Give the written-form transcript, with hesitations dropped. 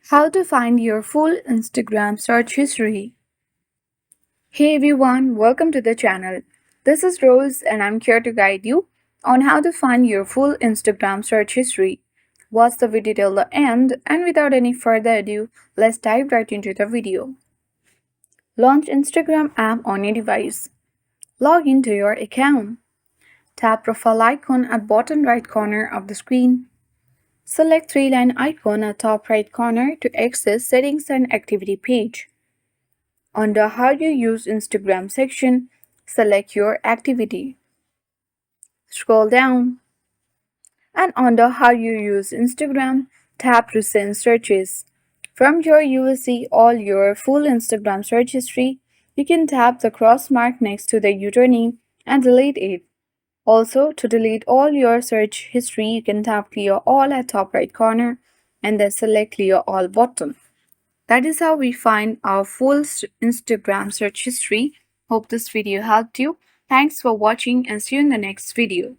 How to find your full Instagram search history. Hey everyone, welcome to the channel. This is Rose and I'm here to guide you on how to find your full Instagram search history. Watch the video till the end and without any further ado, let's dive right into the video. Launch Instagram app on your device. Log into your account. Tap profile icon at bottom right corner of the screen. Select three-line icon at top right corner to access settings and activity page. Under How You Use Instagram section, select your activity. Scroll down and under How You Use Instagram, tap Recent Searches. From here, you will see all your full Instagram search history. You can tap the cross mark next to the username and delete it. Also, to delete all your search history, you can tap Clear All at top right corner and then select Clear All button. That is how we find our full Instagram search history. Hope this video helped you. Thanks for watching and see you in the next video.